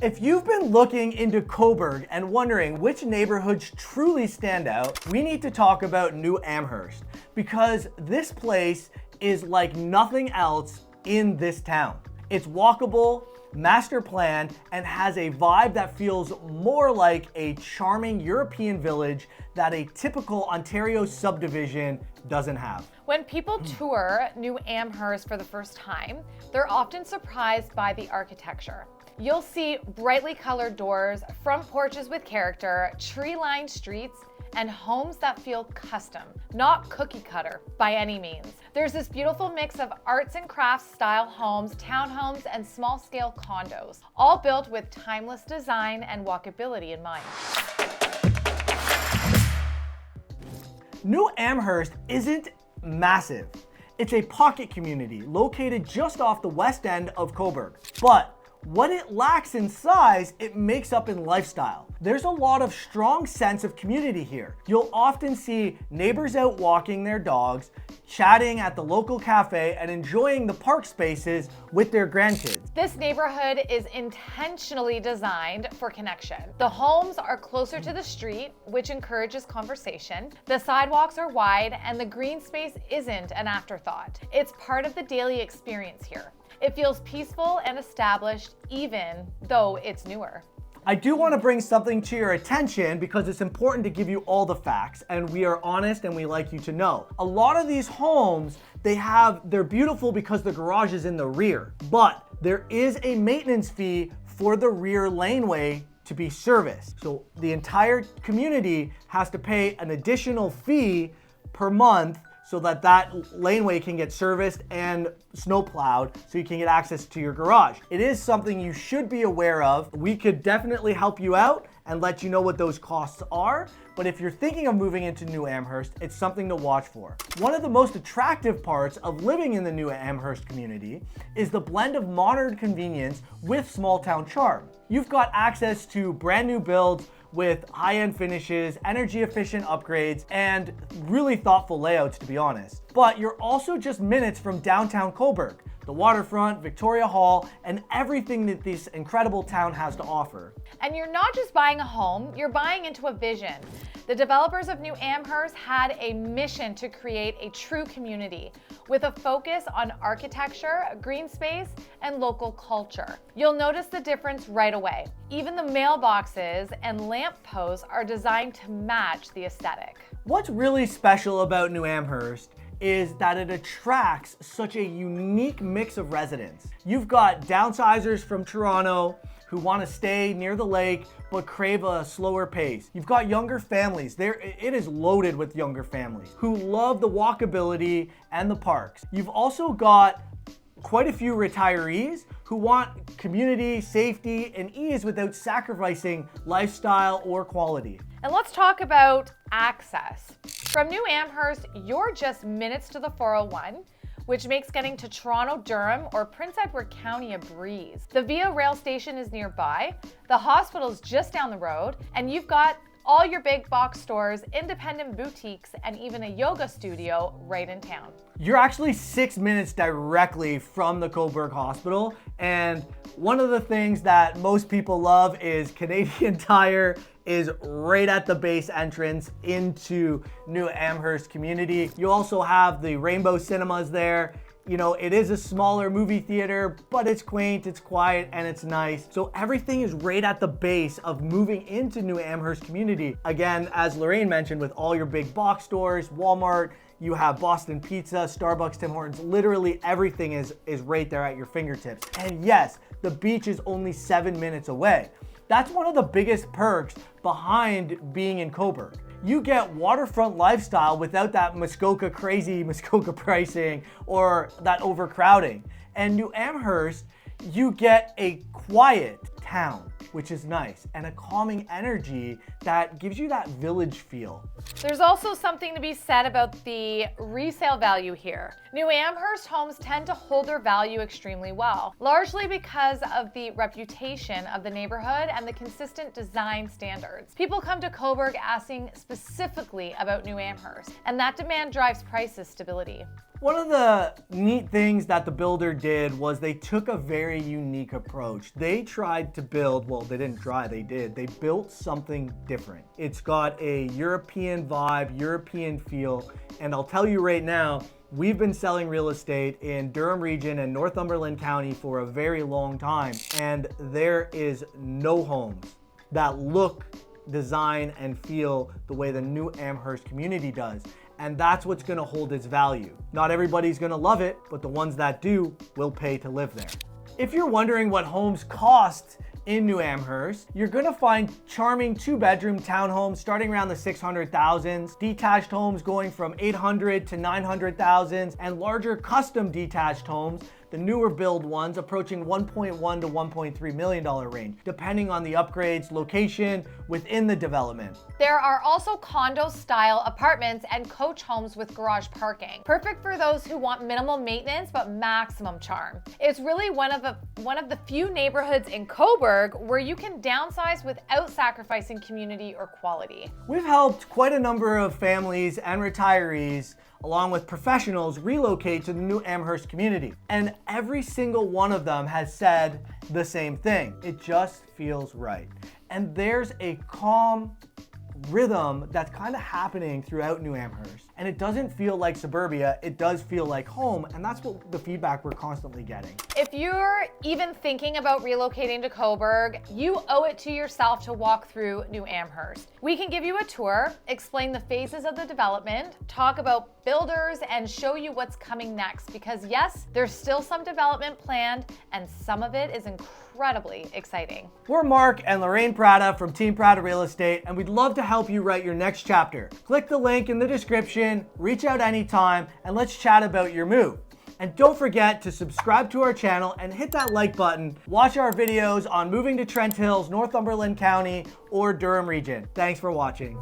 If you've been looking into Cobourg and wondering which neighborhoods truly stand out, we need to talk about New Amherst, because this place is like nothing else in this town. It's walkable, master planned, and has a vibe that feels more like a charming European village that a typical Ontario subdivision doesn't have. When people tour New Amherst for the first time, they're often surprised by the architecture. You'll see brightly colored doors, front porches with character, tree-lined streets, and homes that feel custom, not cookie cutter by any means. There's this beautiful mix of arts and crafts style homes, townhomes, and small scale condos, all built with timeless design and walkability in mind. New Amherst isn't massive. It's a pocket community located just off the west end of Cobourg. But what it lacks in size, it makes up in lifestyle. There's a lot of strong sense of community here. You'll often see neighbors out walking their dogs, chatting at the local cafe, and enjoying the park spaces with their grandkids. This neighborhood is intentionally designed for connection. The homes are closer to the street, which encourages conversation. The sidewalks are wide, and the green space isn't an afterthought. It's part of the daily experience here. It feels peaceful and established, even though it's newer. I do want to bring something to your attention because it's important to give you all the facts, and we are honest and we like you to know. A lot of these homes, they're beautiful because the garage is in the rear, but there is a maintenance fee for the rear laneway to be serviced. So the entire community has to pay an additional fee per month so that laneway can get serviced and snow plowed so you can get access to your garage. It is something you should be aware of. We could definitely help you out and let you know what those costs are. But if you're thinking of moving into New Amherst, it's something to watch for. One of the most attractive parts of living in the New Amherst community is the blend of modern convenience with small town charm. You've got access to brand new builds with high-end finishes, energy efficient upgrades, and really thoughtful layouts, to be honest. But you're also just minutes from downtown Cobourg, the waterfront, Victoria Hall, and everything that this incredible town has to offer. And you're not just buying a home, you're buying into a vision. The developers of New Amherst had a mission to create a true community with a focus on architecture, green space, and local culture. You'll notice the difference right away. Even the mailboxes and lamp posts are designed to match the aesthetic. What's really special about New Amherst is that it attracts such a unique mix of residents. You've got downsizers from Toronto who want to stay near the lake but crave a slower pace. You've got younger families. It is loaded with younger families who love the walkability and the parks. You've also got quite a few retirees who want community, safety, and ease without sacrificing lifestyle or quality. And let's talk about access. From New Amherst, you're just minutes to the 401, which makes getting to Toronto, Durham, or Prince Edward County a breeze. The Via rail station is nearby, the hospital's just down the road, and you've got all your big box stores, independent boutiques, and even a yoga studio right in town. You're actually 6 minutes directly from the Cobourg Hospital, and one of the things that most people love is Canadian Tire is right at the base entrance into New Amherst community. You also have the Rainbow Cinemas there. You know, it is a smaller movie theater, but it's quaint, it's quiet, and it's nice. So everything is right at the base of moving into New Amherst community. Again, as Lorraine mentioned, with all your big box stores, Walmart, you have Boston Pizza, Starbucks, Tim Hortons, literally everything is right there at your fingertips. And yes, the beach is only 7 minutes away. That's one of the biggest perks behind being in Cobourg. You get waterfront lifestyle without that crazy Muskoka pricing or that overcrowding. And New Amherst, you get a quiet town, which is nice, and a calming energy that gives you that village feel. There's also something to be said about the resale value here. New Amherst homes tend to hold their value extremely well, largely because of the reputation of the neighborhood and the consistent design standards. People come to Cobourg asking specifically about New Amherst, and that demand drives prices stability. One of the neat things that the builder did was they took a very unique approach. They tried to build, well, they didn't try, they did. They built something different. It's got a European vibe, European feel, and I'll tell you right now, we've been selling real estate in Durham region and Northumberland County for a very long time, and there is no homes that look, design, and feel the way the new Amherst community does. And that's what's gonna hold its value. Not everybody's gonna love it, but the ones that do will pay to live there. If you're wondering what homes cost in New Amherst, you're gonna find charming 2-bedroom townhomes starting around the 600,000s, detached homes going from 800 to 900,000s, and larger custom detached homes, the newer build ones, approaching $1.1 to $1.3 million range, depending on the upgrades, location within the development. There are also condo-style apartments and coach homes with garage parking, perfect for those who want minimal maintenance but maximum charm. It's really one of the few neighborhoods in Cobourg where you can downsize without sacrificing community or quality. We've helped quite a number of families and retirees, along with professionals, relocate to the new Amherst community. And every single one of them has said the same thing. It just feels right. And there's a calm rhythm that's kind of happening throughout New Amherst. And it doesn't feel like suburbia, it does feel like home, and that's what the feedback we're constantly getting. If you're even thinking about relocating to Cobourg, you owe it to yourself to walk through New Amherst. We can give you a tour, explain the phases of the development, talk about builders, and show you what's coming next, because yes, there's still some development planned, and some of it is incredibly exciting. We're Mark and Lorraine Prada from Team Prada Real Estate, and we'd love to help you write your next chapter. Click the link in the description, reach out anytime, and let's chat about your move. And don't forget to subscribe to our channel and hit that like button. Watch our videos on moving to Trent Hills, Northumberland County, or Durham region. Thanks for watching.